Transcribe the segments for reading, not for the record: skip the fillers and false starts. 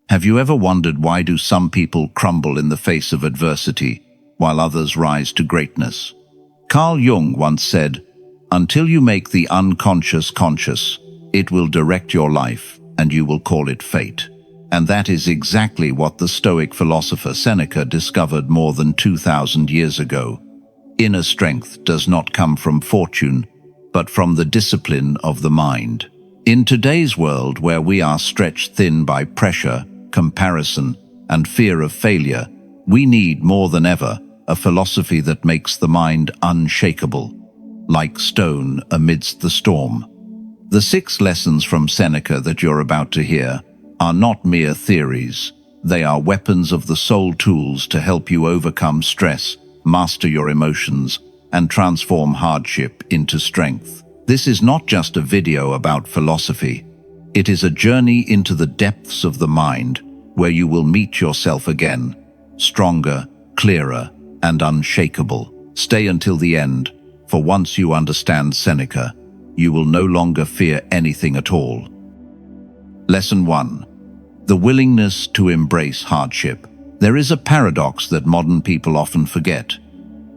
Have you ever wondered why do some people crumble in the face of adversity, while others rise to greatness? Carl Jung once said, "Until you make the unconscious conscious, it will direct your life, and you will call it fate." And that is exactly what the Stoic philosopher Seneca discovered more than 2,000 years ago. Inner strength does not come from fortune, but from the discipline of the mind. In today's world, where we are stretched thin by pressure, comparison, and fear of failure, we need more than ever a philosophy that makes the mind unshakable, like stone amidst the storm. The 6 lessons from Seneca that you're about to hear are not mere theories. They are weapons of the soul, tools to help you overcome stress, master your emotions, and transform hardship into strength. This is not just a video about philosophy. It is a journey into the depths of the mind, where you will meet yourself again, stronger, clearer, and unshakable. Stay until the end, for once you understand Seneca, you will no longer fear anything at all. Lesson 1. The willingness to embrace hardship. There is a paradox that modern people often forget.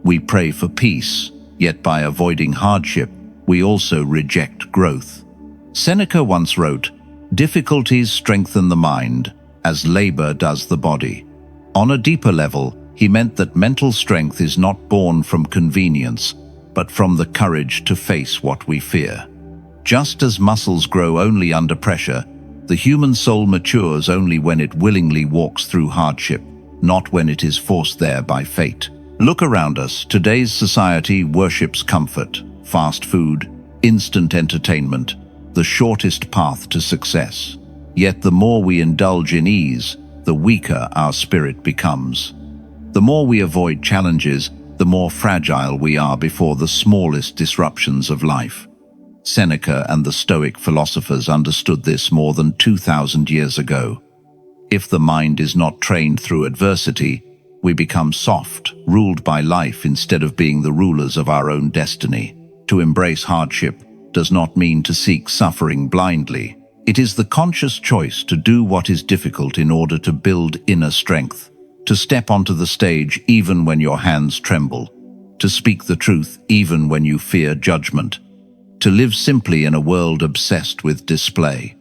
We pray for peace, yet by avoiding hardship, we also reject growth. Seneca once wrote, "Difficulties strengthen the mind, as labor does the body." On a deeper level, he meant that mental strength is not born from convenience, but from the courage to face what we fear. Just as muscles grow only under pressure, the human soul matures only when it willingly walks through hardship, not when it is forced there by fate. Look around us. Today's society worships comfort, fast food, instant entertainment, the shortest path to success. Yet the more we indulge in ease, the weaker our spirit becomes. The more we avoid challenges, the more fragile we are before the smallest disruptions of life. Seneca and the Stoic philosophers understood this more than 2,000 years ago. If the mind is not trained through adversity, we become soft, ruled by life instead of being the rulers of our own destiny. To embrace hardship does not mean to seek suffering blindly. It is the conscious choice to do what is difficult in order to build inner strength, to step onto the stage even when your hands tremble, to speak the truth even when you fear judgment, to live simply in a world obsessed with display.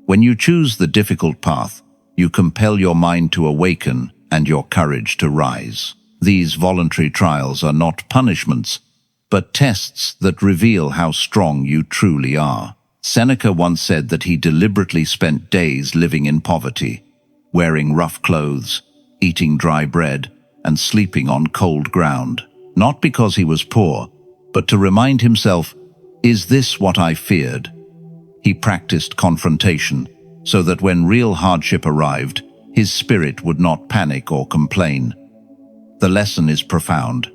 When you choose the difficult path, you compel your mind to awaken and your courage to rise. These voluntary trials are not punishments, but tests that reveal how strong you truly are. Seneca once said that he deliberately spent days living in poverty, wearing rough clothes, eating dry bread, and sleeping on cold ground, not because he was poor, but to remind himself, "Is this what I feared?" He practiced confrontation, so that when real hardship arrived, his spirit would not panic or complain. The lesson is profound.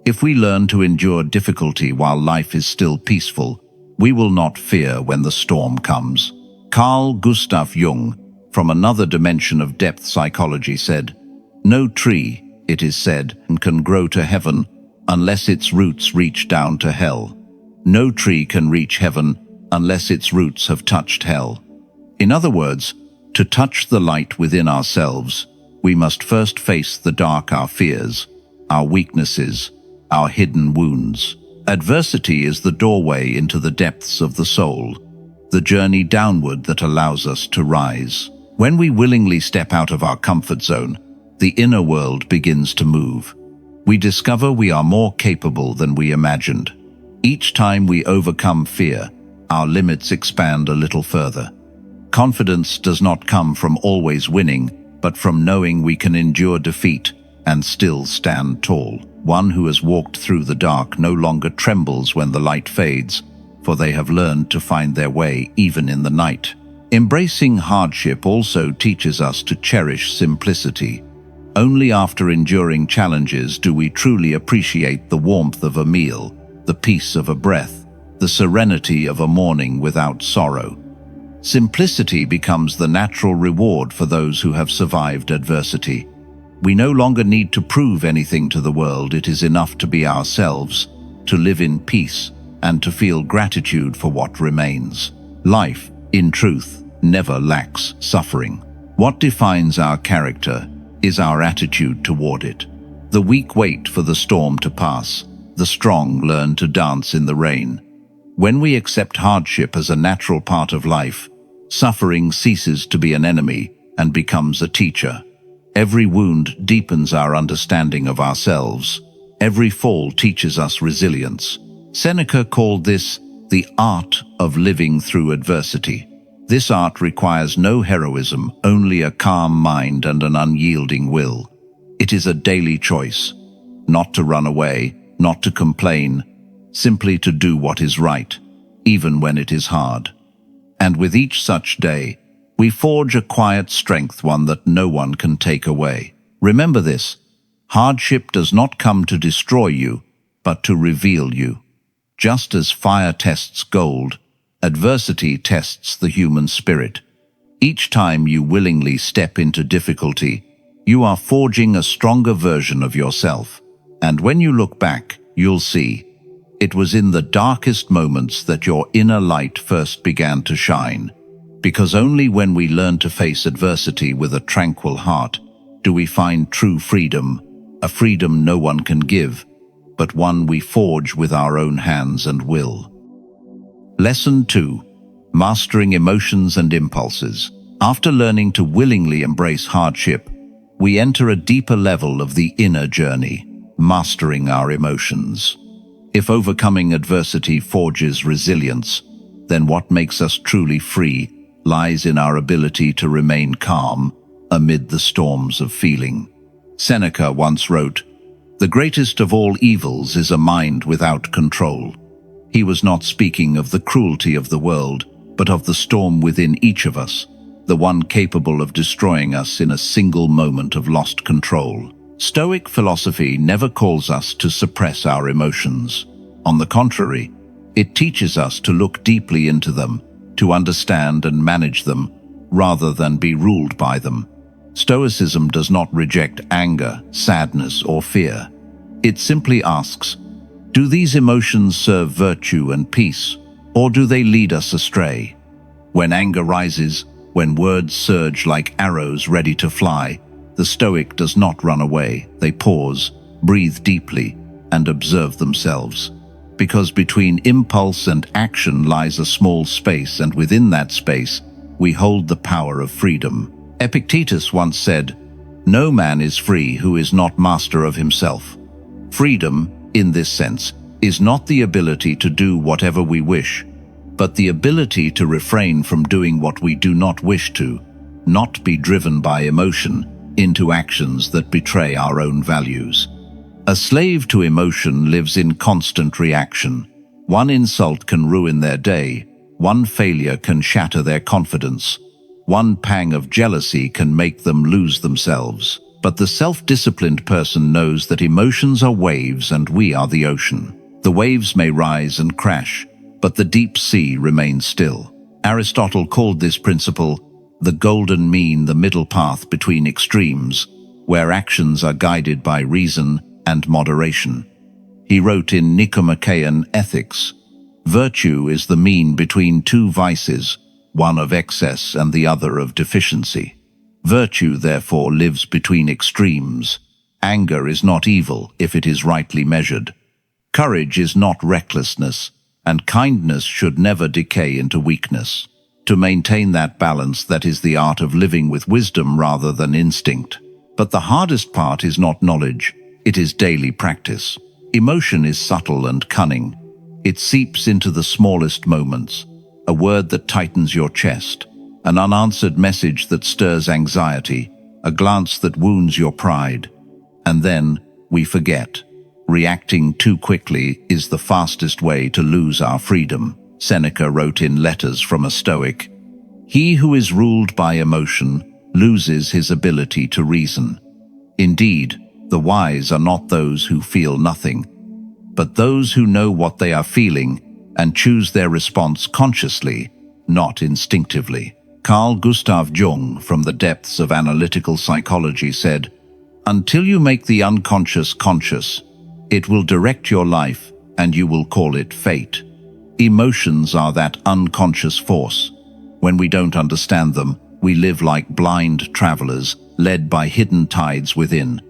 If we learn to endure difficulty while life is still peaceful, we will not fear when the storm comes. Carl Gustav Jung, from another dimension of depth psychology, said, "No tree, it is said, can grow to heaven unless its roots reach down to hell. No tree can reach heaven unless its roots have touched hell." In other words, to touch the light within ourselves, we must first face the dark, our fears, our weaknesses, our hidden wounds. Adversity is the doorway into the depths of the soul, the journey downward that allows us to rise. When we willingly step out of our comfort zone, the inner world begins to move. We discover we are more capable than we imagined. Each time we overcome fear, our limits expand a little further. Confidence does not come from always winning, but from knowing we can endure defeat and still stand tall. One who has walked through the dark no longer trembles when the light fades, for they have learned to find their way even in the night. Embracing hardship also teaches us to cherish simplicity. Only after enduring challenges do we truly appreciate the warmth of a meal, the peace of a breath, the serenity of a morning without sorrow. Simplicity becomes the natural reward for those who have survived adversity. We no longer need to prove anything to the world. It is enough to be ourselves, to live in peace, and to feel gratitude for what remains. Life, in truth, never lacks suffering. What defines our character is our attitude toward it. The weak wait for the storm to pass. The strong learn to dance in the rain. When we accept hardship as a natural part of life, suffering ceases to be an enemy and becomes a teacher. Every wound deepens our understanding of ourselves. Every fall teaches us resilience. Seneca called this the art of living through adversity. This art requires no heroism, only a calm mind and an unyielding will. It is a daily choice, not to run away, not to complain, simply to do what is right, even when it is hard. And with each such day, we forge a quiet strength, one that no one can take away. Remember this: hardship does not come to destroy you, but to reveal you. Just as fire tests gold, adversity tests the human spirit. Each time you willingly step into difficulty, you are forging a stronger version of yourself. And when you look back, you'll see it was in the darkest moments that your inner light first began to shine. Because only when we learn to face adversity with a tranquil heart do we find true freedom, a freedom no one can give, but one we forge with our own hands and will. Lesson 2. Mastering emotions and impulses. After learning to willingly embrace hardship, we enter a deeper level of the inner journey, mastering our emotions. If overcoming adversity forges resilience, then what makes us truly free lies in our ability to remain calm amid the storms of feeling. Seneca once wrote, "The greatest of all evils is a mind without control." He was not speaking of the cruelty of the world, but of the storm within each of us, the one capable of destroying us in a single moment of lost control. Stoic philosophy never calls us to suppress our emotions. On the contrary, it teaches us to look deeply into them, to understand and manage them, rather than be ruled by them. Stoicism does not reject anger, sadness, or fear. It simply asks, do these emotions serve virtue and peace, or do they lead us astray? When anger rises, when words surge like arrows ready to fly, the Stoic does not run away. They pause, breathe deeply, and observe themselves. Because between impulse and action lies a small space, and within that space, we hold the power of freedom. Epictetus once said, "No man is free who is not master of himself." Freedom, in this sense, is not the ability to do whatever we wish, but the ability to refrain from doing what we do not wish to, not be driven by emotion into actions that betray our own values. A slave to emotion lives in constant reaction. One insult can ruin their day, one failure can shatter their confidence, one pang of jealousy can make them lose themselves. But the self-disciplined person knows that emotions are waves and we are the ocean. The waves may rise and crash, but the deep sea remains still. Aristotle called this principle the golden mean, the middle path between extremes, where actions are guided by reason and moderation. He wrote in Nicomachean Ethics, "Virtue is the mean between two vices, one of excess and the other of deficiency." Virtue, therefore, lives between extremes. Anger is not evil if it is rightly measured. Courage is not recklessness, and kindness should never decay into weakness. To maintain that balance, that is the art of living with wisdom rather than instinct. But the hardest part is not knowledge, it is daily practice. Emotion is subtle and cunning. It seeps into the smallest moments, a word that tightens your chest, an unanswered message that stirs anxiety, a glance that wounds your pride. And then we forget. Reacting too quickly is the fastest way to lose our freedom. Seneca wrote in Letters from a Stoic, "He who is ruled by emotion loses his ability to reason." Indeed, the wise are not those who feel nothing, but those who know what they are feeling and choose their response consciously, not instinctively. Carl Gustav Jung, from the depths of analytical psychology, said, "Until you make the unconscious conscious, it will direct your life and you will call it fate." Emotions are that unconscious force. When we don't understand them, We live like blind travelers, led by hidden tides within.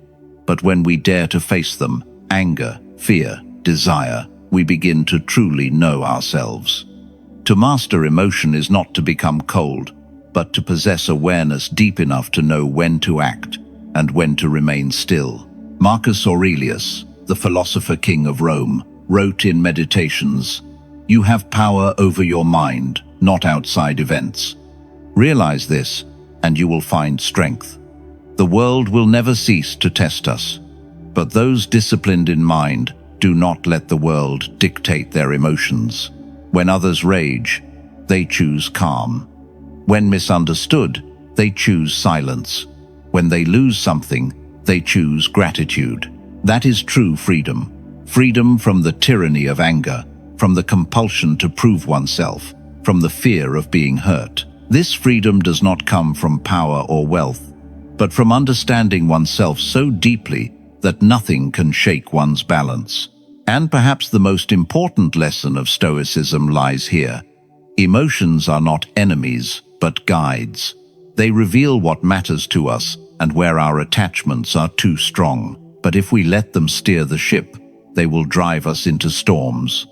But when we dare to face them, anger, fear, desire, we begin to truly know ourselves. To master emotion is not to become cold, but to possess awareness deep enough to know when to act and when to remain still. Marcus Aurelius, the philosopher king of Rome, wrote in Meditations, "You have power over your mind, not outside events. Realize this, and you will find strength. The world will never cease to test us, but those disciplined in mind do not let the world dictate their emotions. When others rage, they choose calm. When misunderstood, they choose silence. When they lose something, they choose gratitude. That is true freedom. Freedom from the tyranny of anger, from the compulsion to prove oneself, from the fear of being hurt. This freedom does not come from power or wealth, but from understanding oneself so deeply that nothing can shake one's balance. And perhaps the most important lesson of Stoicism lies here. Emotions are not enemies, but guides. They reveal what matters to us and where our attachments are too strong. But if we let them steer the ship, they will drive us into storms.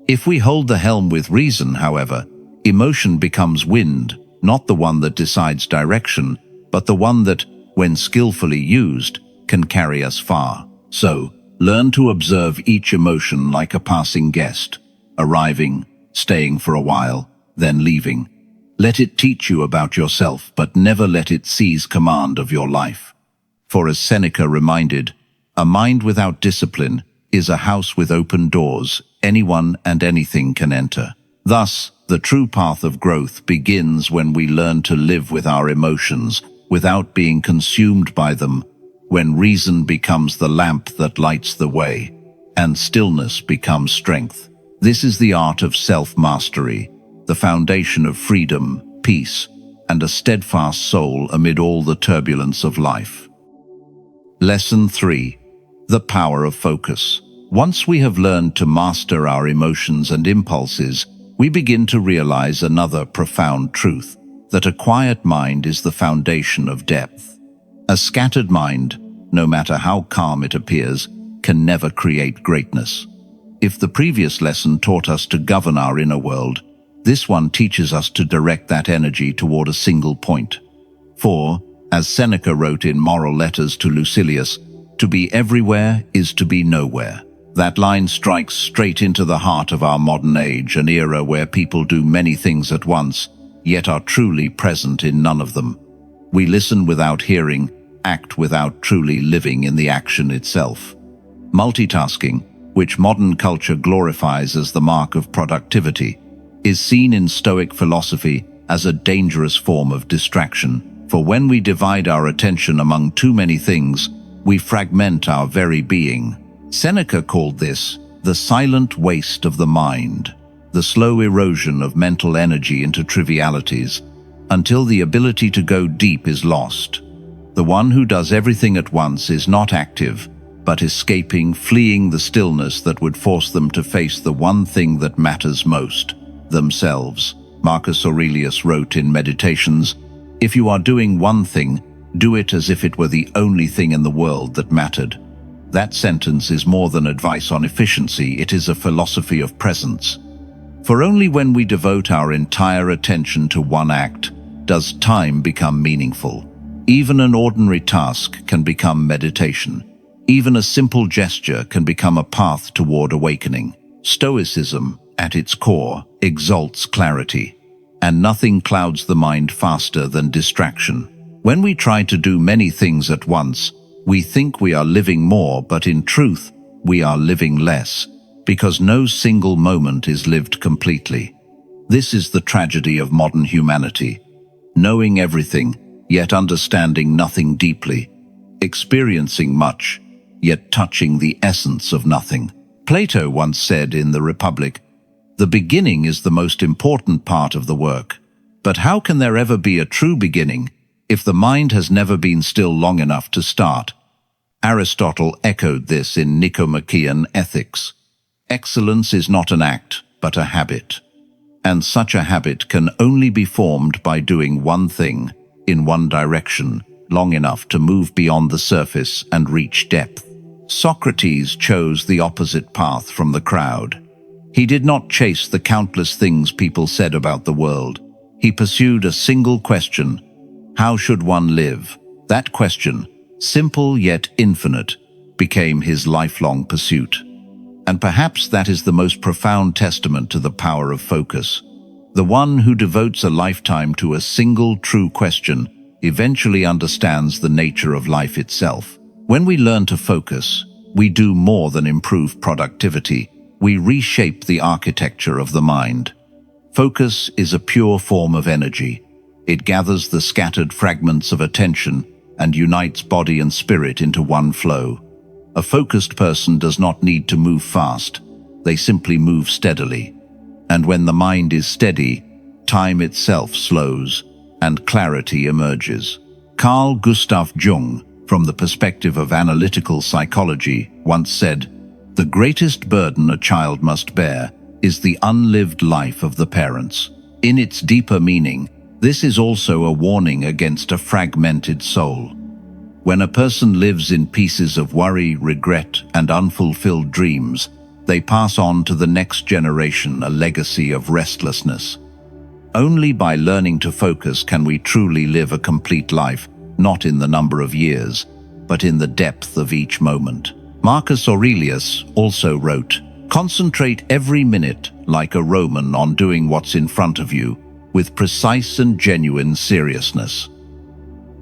If we hold the helm with reason, however, emotion becomes wind, not the one that decides direction, but the one that, when skillfully used, can carry us far. So, learn to observe each emotion like a passing guest, arriving, staying for a while, then leaving. Let it teach you about yourself, but never let it seize command of your life. For as Seneca reminded, a mind without discipline is a house with open doors. Anyone and anything can enter. Thus, the true path of growth begins when we learn to live with our emotions without being consumed by them, when reason becomes the lamp that lights the way, and stillness becomes strength. This is the art of self-mastery, the foundation of freedom, peace, and a steadfast soul amid all the turbulence of life. Lesson 3. The power of focus. Once we have learned to master our emotions and impulses, we begin to realize another profound truth, that a quiet mind is the foundation of depth. A scattered mind, no matter how calm it appears, can never create greatness. If the previous lesson taught us to govern our inner world, this one teaches us to direct that energy toward a single point. For, as Seneca wrote in Moral Letters to Lucilius, to be everywhere is to be nowhere. That line strikes straight into the heart of our modern age, an era where people do many things at once, yet are truly present in none of them. We listen without hearing, act without truly living in the action itself. Multitasking, which modern culture glorifies as the mark of productivity, is seen in Stoic philosophy as a dangerous form of distraction, for when we divide our attention among too many things, we fragment our very being. Seneca called this the silent waste of the mind, the slow erosion of mental energy into trivialities, until the ability to go deep is lost. The one who does everything at once is not active, but escaping, fleeing the stillness that would force them to face the one thing that matters most, themselves. Marcus Aurelius wrote in Meditations, "If you are doing one thing, do it as if it were the only thing in the world that mattered." That sentence is more than advice on efficiency, it is a philosophy of presence. For only when we devote our entire attention to one act does time become meaningful. Even an ordinary task can become meditation. Even a simple gesture can become a path toward awakening. Stoicism, at its core, exalts clarity, and nothing clouds the mind faster than distraction. When we try to do many things at once, we think we are living more, but in truth, we are living less, because no single moment is lived completely. This is the tragedy of modern humanity. Knowing everything, yet understanding nothing deeply. Experiencing much, yet touching the essence of nothing. Plato once said in The Republic, "The beginning is the most important part of the work. But how can there ever be a true beginning if the mind has never been still long enough to start?" Aristotle echoed this in Nicomachean Ethics. Excellence is not an act, but a habit. And such a habit can only be formed by doing one thing, in one direction, long enough to move beyond the surface and reach depth. Socrates chose the opposite path from the crowd. He did not chase the countless things people said about the world. He pursued a single question: how should one live? That question, simple yet infinite, became his lifelong pursuit. And perhaps that is the most profound testament to the power of focus. The one who devotes a lifetime to a single true question eventually understands the nature of life itself. When we learn to focus, we do more than improve productivity. We reshape the architecture of the mind. Focus is a pure form of energy. It gathers the scattered fragments of attention and unites body and spirit into one flow. A focused person does not need to move fast. They simply move steadily. And when the mind is steady, time itself slows and clarity emerges. Carl Gustav Jung, from the perspective of analytical psychology, once said, "The greatest burden a child must bear is the unlived life of the parents." In its deeper meaning, this is also a warning against a fragmented soul. When a person lives in pieces of worry, regret, and unfulfilled dreams, they pass on to the next generation a legacy of restlessness. Only by learning to focus can we truly live a complete life, not in the number of years, but in the depth of each moment. Marcus Aurelius also wrote, "Concentrate every minute like a Roman on doing what's in front of you, with precise and genuine seriousness."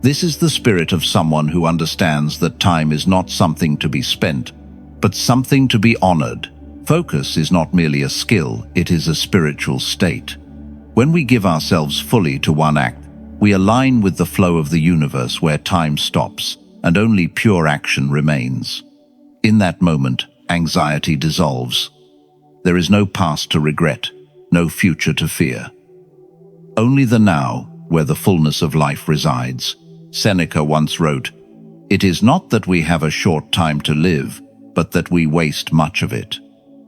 This is the spirit of someone who understands that time is not something to be spent, but something to be honored. Focus is not merely a skill, it is a spiritual state. When we give ourselves fully to one act, we align with the flow of the universe where time stops and only pure action remains. In that moment, anxiety dissolves. There is no past to regret, no future to fear. Only the now, where the fullness of life resides. Seneca once wrote, "It is not that we have a short time to live, but that we waste much of it."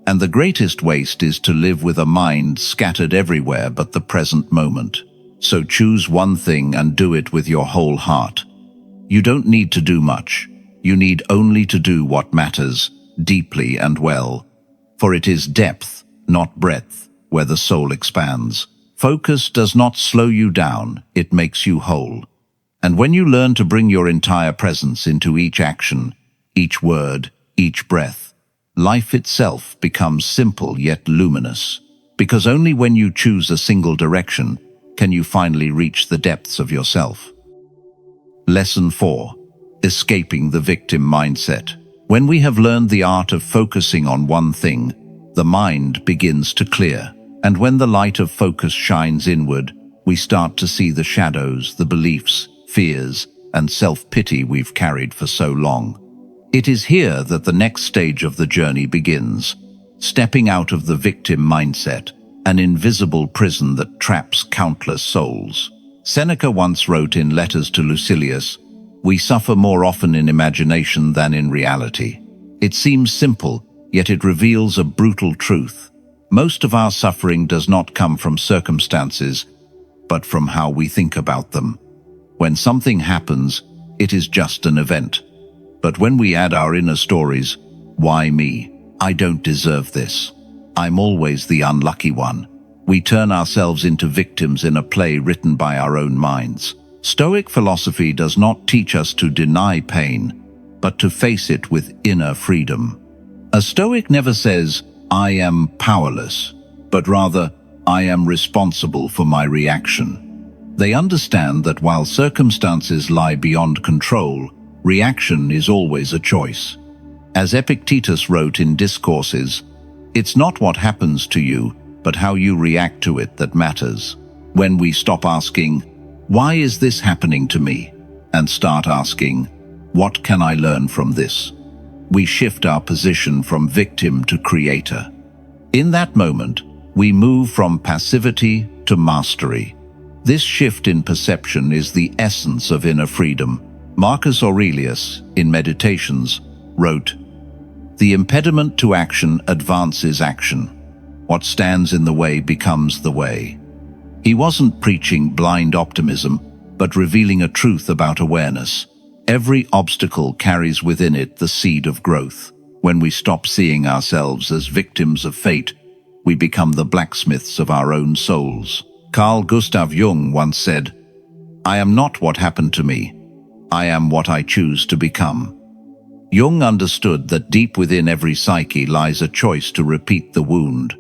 And the greatest waste is to live with a mind scattered everywhere but the present moment. So choose one thing and do it with your whole heart. You don't need to do much. You need only to do what matters, deeply and well. For it is depth, not breadth, where the soul expands. Focus does not slow you down, it makes you whole. And when you learn to bring your entire presence into each action, each word, each breath, life itself becomes simple yet luminous. Because only when you choose a single direction can you finally reach the depths of yourself. Lesson 4. Escaping the victim mindset. When we have learned the art of focusing on one thing, the mind begins to clear. And when the light of focus shines inward, we start to see the shadows, the beliefs, fears, and self-pity we've carried for so long. It is here that the next stage of the journey begins, stepping out of the victim mindset, an invisible prison that traps countless souls. Seneca once wrote in Letters to Lucilius, "We suffer more often in imagination than in reality." It seems simple, yet it reveals a brutal truth. Most of our suffering does not come from circumstances, but from how we think about them. When something happens, it is just an event. But when we add our inner stories, "Why me? I don't deserve this. I'm always the unlucky one," we turn ourselves into victims in a play written by our own minds. Stoic philosophy does not teach us to deny pain, but to face it with inner freedom. A Stoic never says, "I am powerless," but rather, "I am responsible for my reaction." They understand that while circumstances lie beyond control, reaction is always a choice. As Epictetus wrote in Discourses, "It's not what happens to you, but how you react to it that matters." When we stop asking, "Why is this happening to me?" and start asking, "What can I learn from this?" we shift our position from victim to creator. In that moment, we move from passivity to mastery. This shift in perception is the essence of inner freedom. Marcus Aurelius, in Meditations, wrote, "The impediment to action advances action. What stands in the way becomes the way." He wasn't preaching blind optimism, but revealing a truth about awareness. Every obstacle carries within it the seed of growth. When we stop seeing ourselves as victims of fate, we become the blacksmiths of our own souls. Carl Gustav Jung once said, "I am not what happened to me. I am what I choose to become." Jung understood that deep within every psyche lies a choice to repeat the wound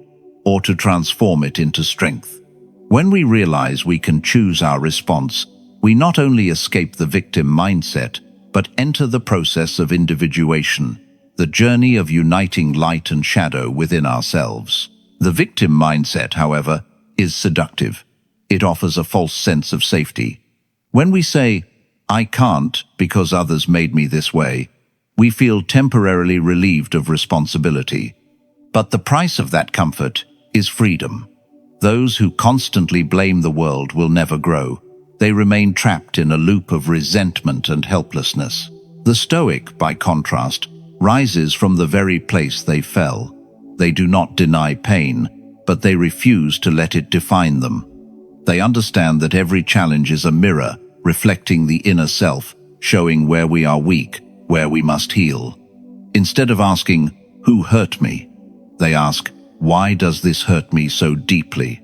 or to transform it into strength. When we realize we can choose our response, we not only escape the victim mindset, but enter the process of individuation, the journey of uniting light and shadow within ourselves. The victim mindset, however, is seductive. It offers a false sense of safety. When we say, "I can't because others made me this way," we feel temporarily relieved of responsibility. But the price of that comfort is freedom. Those who constantly blame the world will never grow. They remain trapped in a loop of resentment and helplessness. The Stoic, by contrast, rises from the very place they fell. They do not deny pain, but they refuse to let it define them. They understand that every challenge is a mirror, reflecting the inner self, showing where we are weak, where we must heal. Instead of asking, "Who hurt me?" they ask, "Why does this hurt me so deeply?"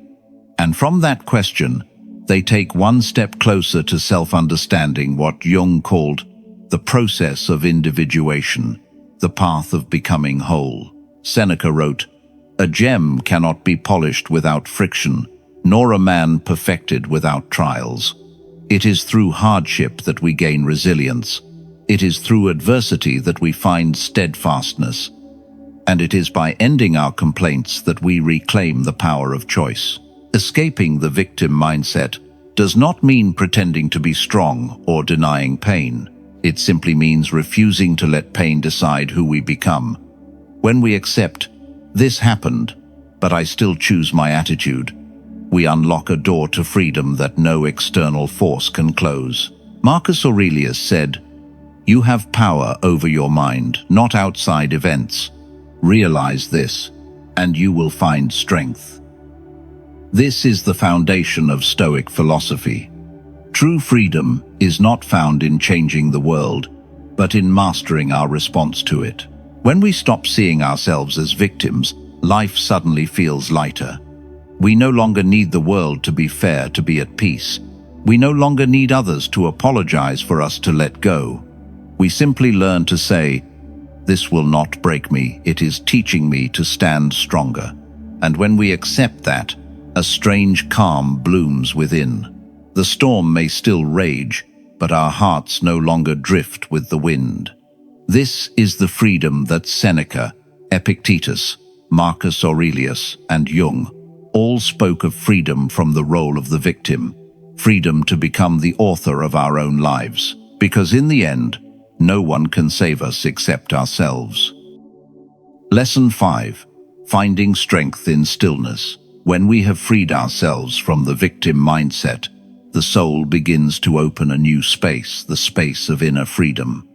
And from that question, they take one step closer to self-understanding, what Jung called the process of individuation, the path of becoming whole. Seneca wrote, "A gem cannot be polished without friction, nor a man perfected without trials. It is through hardship that we gain resilience. It is through adversity that we find steadfastness. And it is by ending our complaints that we reclaim the power of choice." Escaping the victim mindset does not mean pretending to be strong or denying pain. It simply means refusing to let pain decide who we become. When we accept, "This happened, but I still choose my attitude," we unlock a door to freedom that no external force can close. Marcus Aurelius said, "You have power over your mind, not outside events. Realize this, and you will find strength." This is the foundation of Stoic philosophy. True freedom is not found in changing the world, but in mastering our response to it. When we stop seeing ourselves as victims, life suddenly feels lighter. We no longer need the world to be fair to be at peace. We no longer need others to apologize for us to let go. We simply learn to say, "This will not break me, it is teaching me to stand stronger." And when we accept that, a strange calm blooms within. The storm may still rage, but our hearts no longer drift with the wind. This is the freedom that Seneca, Epictetus, Marcus Aurelius, and Jung all spoke of: freedom from the role of the victim, freedom to become the author of our own lives, because in the end, no one can save us except ourselves. Lesson 5. Finding strength in stillness. When we have freed ourselves from the victim mindset, the soul begins to open a new space, the space of inner freedom.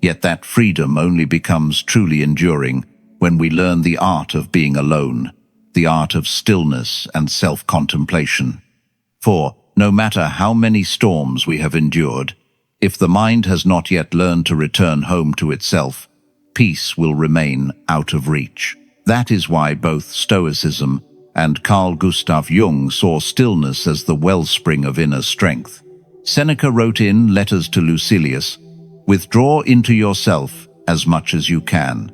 Yet that freedom only becomes truly enduring when we learn the art of being alone, the art of stillness and self-contemplation. For, no matter how many storms we have endured, if the mind has not yet learned to return home to itself, peace will remain out of reach. That is why both Stoicism and Carl Gustav Jung saw stillness as the wellspring of inner strength. Seneca wrote in Letters to Lucilius, "Withdraw into yourself as much as you can."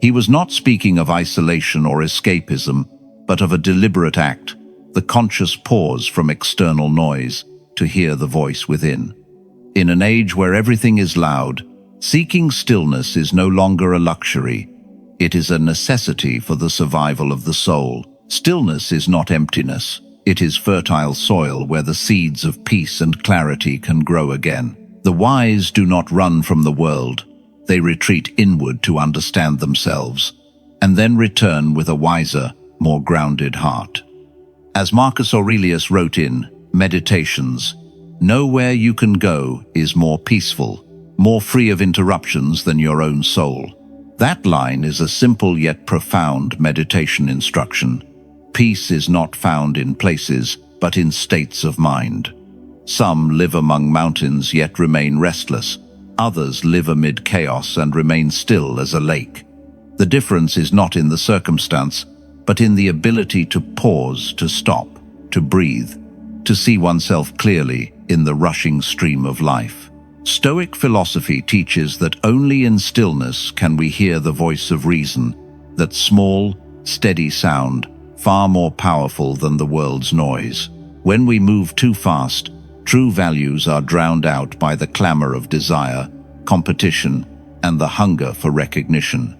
He was not speaking of isolation or escapism, but of a deliberate act, the conscious pause from external noise to hear the voice within. In an age where everything is loud, seeking stillness is no longer a luxury. It is a necessity for the survival of the soul. Stillness is not emptiness. It is fertile soil where the seeds of peace and clarity can grow again. The wise do not run from the world. They retreat inward to understand themselves, and then return with a wiser, more grounded heart. As Marcus Aurelius wrote in Meditations, "Nowhere you can go is more peaceful, more free of interruptions than your own soul." That line is a simple yet profound meditation instruction. Peace is not found in places, but in states of mind. Some live among mountains yet remain restless. Others live amid chaos and remain still as a lake. The difference is not in the circumstance, but in the ability to pause, to stop, to breathe, to see oneself clearly in the rushing stream of life. Stoic philosophy teaches that only in stillness can we hear the voice of reason, that small, steady sound, far more powerful than the world's noise. When we move too fast, true values are drowned out by the clamor of desire, competition, and the hunger for recognition.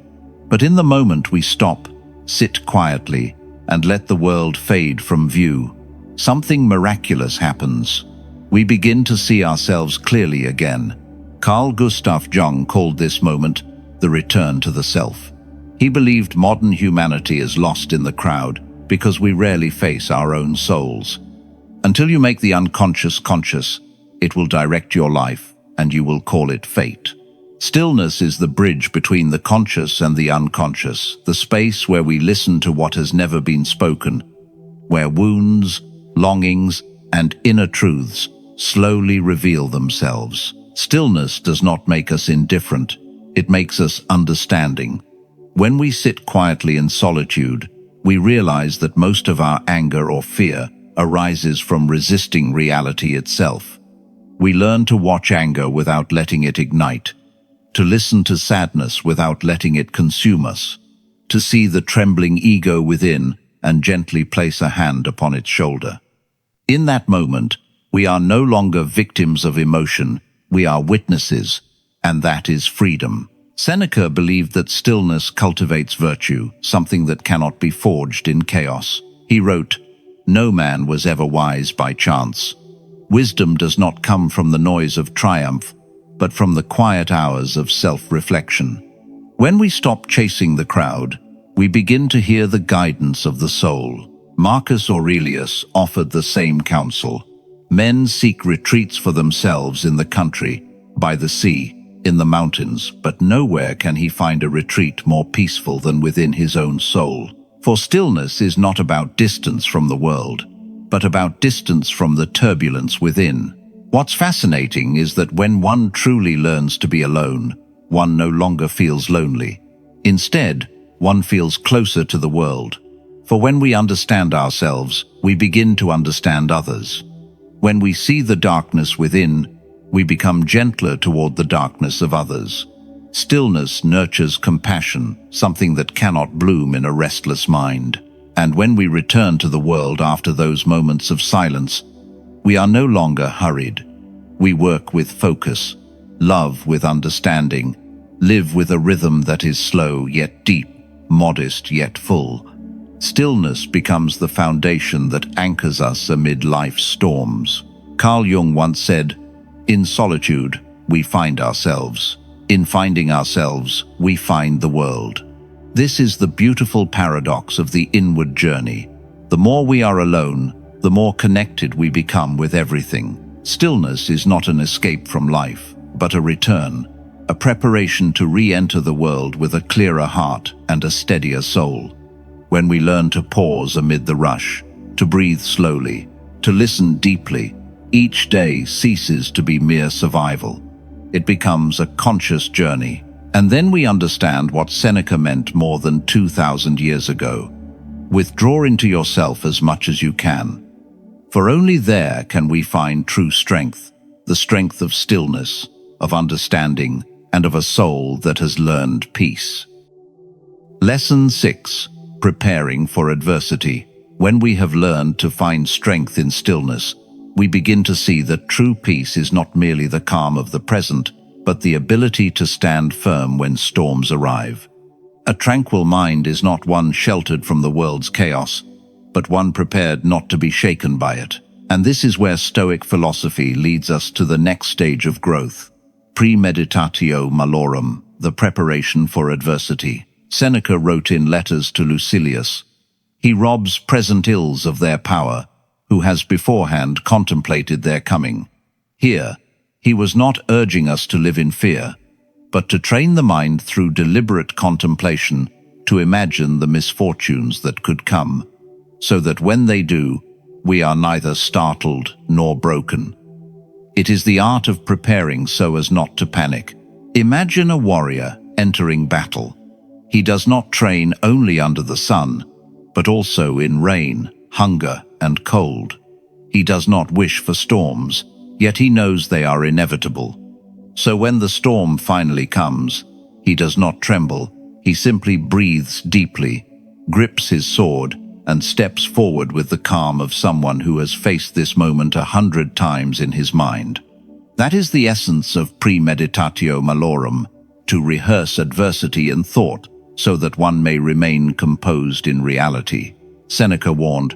But in the moment we stop, sit quietly, and let the world fade from view, something miraculous happens. We begin to see ourselves clearly again. Carl Gustav Jung called this moment the return to the self. He believed modern humanity is lost in the crowd because we rarely face our own souls. Until you make the unconscious conscious, it will direct your life, and you will call it fate. Stillness is the bridge between the conscious and the unconscious, the space where we listen to what has never been spoken, where wounds, longings, and inner truths slowly reveal themselves. Stillness does not make us indifferent, it makes us understanding. When we sit quietly in solitude, we realize that most of our anger or fear arises from resisting reality itself. We learn to watch anger without letting it ignite, to listen to sadness without letting it consume us, to see the trembling ego within and gently place a hand upon its shoulder. In that moment, we are no longer victims of emotion, we are witnesses, and that is freedom. Seneca believed that stillness cultivates virtue, something that cannot be forged in chaos. He wrote, "No man was ever wise by chance. Wisdom does not come from the noise of triumph, but from the quiet hours of self-reflection." When we stop chasing the crowd, we begin to hear the guidance of the soul. Marcus Aurelius offered the same counsel. Men seek retreats for themselves in the country, by the sea, in the mountains, but nowhere can he find a retreat more peaceful than within his own soul. For stillness is not about distance from the world, but about distance from the turbulence within. What's fascinating is that when one truly learns to be alone, one no longer feels lonely. Instead, one feels closer to the world. For when we understand ourselves, we begin to understand others. When we see the darkness within, we become gentler toward the darkness of others. Stillness nurtures compassion, something that cannot bloom in a restless mind. And when we return to the world after those moments of silence, we are no longer hurried. We work with focus, love with understanding, live with a rhythm that is slow yet deep, modest yet full. Stillness becomes the foundation that anchors us amid life's storms. Carl Jung once said, "In solitude, we find ourselves. In finding ourselves, we find the world." This is the beautiful paradox of the inward journey. The more we are alone, the more connected we become with everything. Stillness is not an escape from life, but a return, a preparation to re-enter the world with a clearer heart and a steadier soul. When we learn to pause amid the rush, to breathe slowly, to listen deeply, each day ceases to be mere survival. It becomes a conscious journey. And then we understand what Seneca meant more than 2,000 years ago. Withdraw into yourself as much as you can. For only there can we find true strength, the strength of stillness, of understanding, and of a soul that has learned peace. Lesson 6. Preparing for adversity. When we have learned to find strength in stillness, we begin to see that true peace is not merely the calm of the present, but the ability to stand firm when storms arrive. A tranquil mind is not one sheltered from the world's chaos, but one prepared not to be shaken by it. And this is where Stoic philosophy leads us to the next stage of growth. Premeditatio malorum, the preparation for adversity. Seneca wrote in Letters to Lucilius, "He robs present ills of their power, who has beforehand contemplated their coming." Here, he was not urging us to live in fear, but to train the mind through deliberate contemplation to imagine the misfortunes that could come, so that when they do, we are neither startled nor broken. It is the art of preparing so as not to panic. Imagine a warrior entering battle. He does not train only under the sun, but also in rain, hunger, and cold. He does not wish for storms, yet he knows they are inevitable. So when the storm finally comes, he does not tremble. He simply breathes deeply, grips his sword, and steps forward with the calm of someone who has faced this moment 100 times in his mind. That is the essence of premeditatio malorum, to rehearse adversity in thought so that one may remain composed in reality. Seneca warned,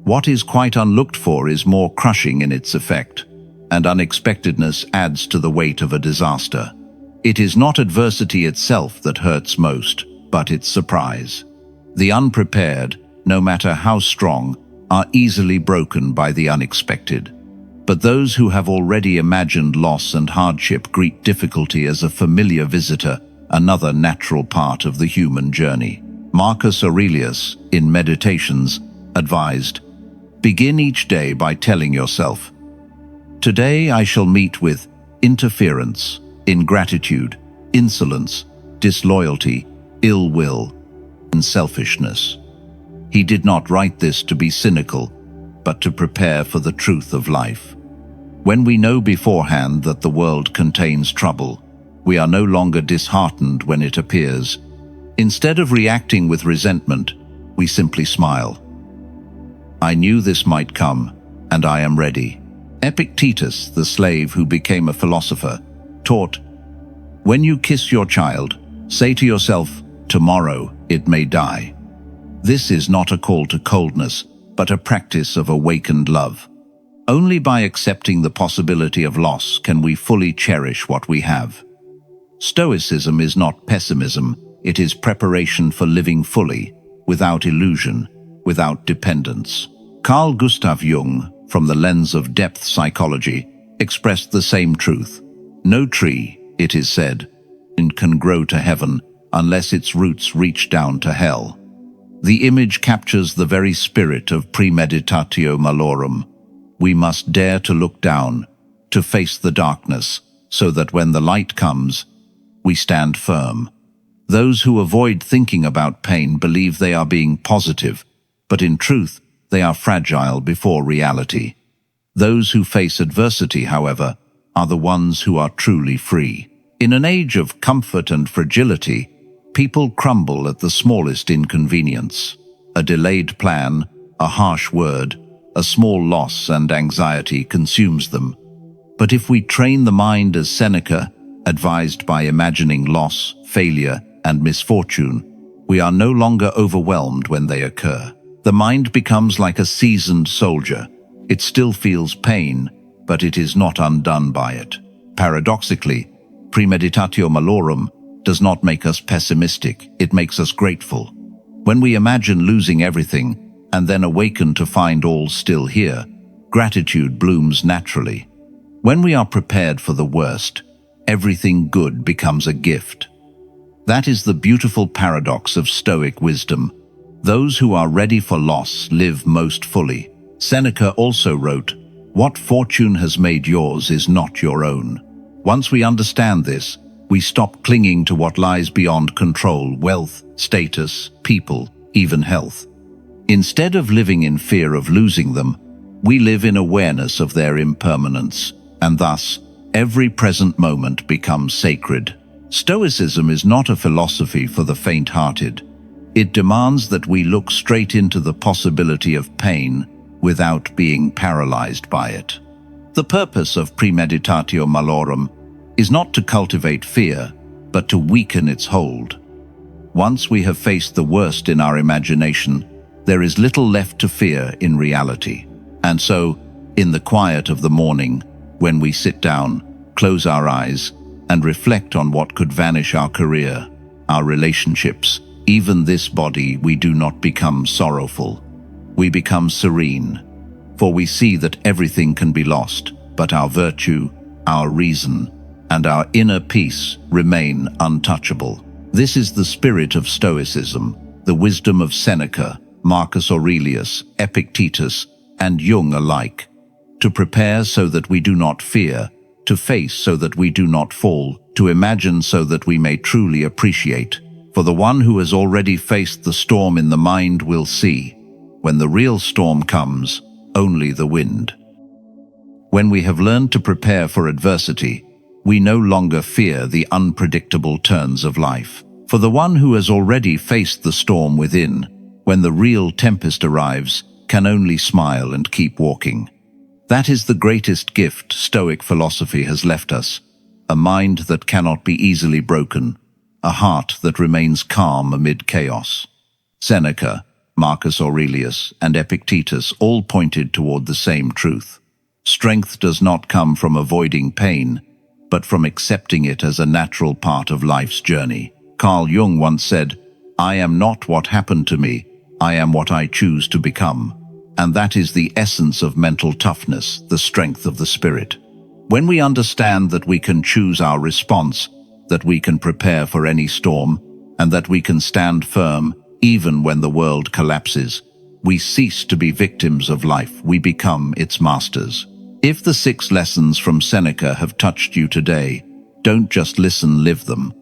"What is quite unlooked for is more crushing in its effect, and unexpectedness adds to the weight of a disaster. It is not adversity itself that hurts most, but its surprise. The unprepared, no matter how strong, are easily broken by the unexpected. But those who have already imagined loss and hardship greet difficulty as a familiar visitor, another natural part of the human journey." Marcus Aurelius, in Meditations, advised, "Begin each day by telling yourself, 'Today I shall meet with interference, ingratitude, insolence, disloyalty, ill will, and selfishness.'" He did not write this to be cynical, but to prepare for the truth of life. When we know beforehand that the world contains trouble, we are no longer disheartened when it appears. Instead of reacting with resentment, we simply smile. "I knew this might come, and I am ready." Epictetus, the slave who became a philosopher, taught, "When you kiss your child, say to yourself, 'Tomorrow it may die.'" This is not a call to coldness, but a practice of awakened love. Only by accepting the possibility of loss can we fully cherish what we have. Stoicism is not pessimism, it is preparation for living fully, without illusion, without dependence. Carl Gustav Jung, from the lens of depth psychology, expressed the same truth. No tree, it is said, can grow to heaven unless its roots reach down to hell. The image captures the very spirit of premeditatio malorum. We must dare to look down, to face the darkness, so that when the light comes, we stand firm. Those who avoid thinking about pain believe they are being positive, but in truth, they are fragile before reality. Those who face adversity, however, are the ones who are truly free. In an age of comfort and fragility, people crumble at the smallest inconvenience. A delayed plan, a harsh word, a small loss and anxiety consumes them. But if we train the mind as Seneca, advised by imagining loss, failure, and misfortune, we are no longer overwhelmed when they occur. The mind becomes like a seasoned soldier. It still feels pain, but it is not undone by it. Paradoxically, premeditatio malorum does not make us pessimistic, it makes us grateful. When we imagine losing everything, and then awaken to find all still here, gratitude blooms naturally. When we are prepared for the worst, everything good becomes a gift. That is the beautiful paradox of Stoic wisdom. Those who are ready for loss live most fully. Seneca also wrote, "What fortune has made yours is not your own." Once we understand this, we stop clinging to what lies beyond control: wealth, status, people, even health. Instead of living in fear of losing them, we live in awareness of their impermanence, and thus, every present moment becomes sacred. Stoicism is not a philosophy for the faint-hearted. It demands that we look straight into the possibility of pain without being paralyzed by it. The purpose of premeditatio malorum is not to cultivate fear, but to weaken its hold. Once we have faced the worst in our imagination, there is little left to fear in reality. And so, in the quiet of the morning, when we sit down, close our eyes, and reflect on what could vanish: our career, our relationships, even this body, we do not become sorrowful. We become serene, for we see that everything can be lost, but our virtue, our reason, and our inner peace remain untouchable. This is the spirit of Stoicism, the wisdom of Seneca, Marcus Aurelius, Epictetus, and Jung alike. to prepare so that we do not fear, to face so that we do not fall, to imagine so that we may truly appreciate. For the one who has already faced the storm in the mind will see, when the real storm comes, only the wind. When we have learned to prepare for adversity, we no longer fear the unpredictable turns of life. For the one who has already faced the storm within, when the real tempest arrives, can only smile and keep walking. That is the greatest gift Stoic philosophy has left us, a mind that cannot be easily broken, a heart that remains calm amid chaos. Seneca, Marcus Aurelius, and Epictetus all pointed toward the same truth. Strength does not come from avoiding pain, but from accepting it as a natural part of life's journey. Carl Jung once said, "I am not what happened to me, I am what I choose to become." And that is the essence of mental toughness, the strength of the spirit. When we understand that we can choose our response, that we can prepare for any storm, and that we can stand firm even when the world collapses, we cease to be victims of life, we become its masters. If the 6 lessons from Seneca have touched you today, don't just listen, live them.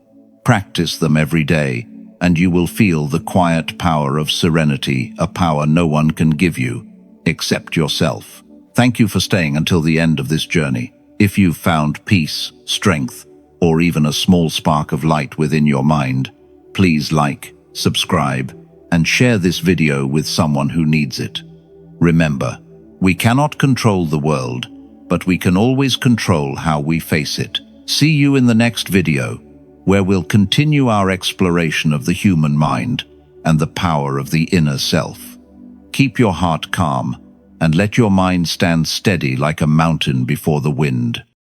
Practice them every day, and you will feel the quiet power of serenity, a power no one can give you, except yourself. Thank you for staying until the end of this journey. If you've found peace, strength, or even a small spark of light within your mind, please like, subscribe, and share this video with someone who needs it. Remember, we cannot control the world, but we can always control how we face it. See you in the next video, where we'll continue our exploration of the human mind and the power of the inner self. Keep your heart calm and let your mind stand steady like a mountain before the wind.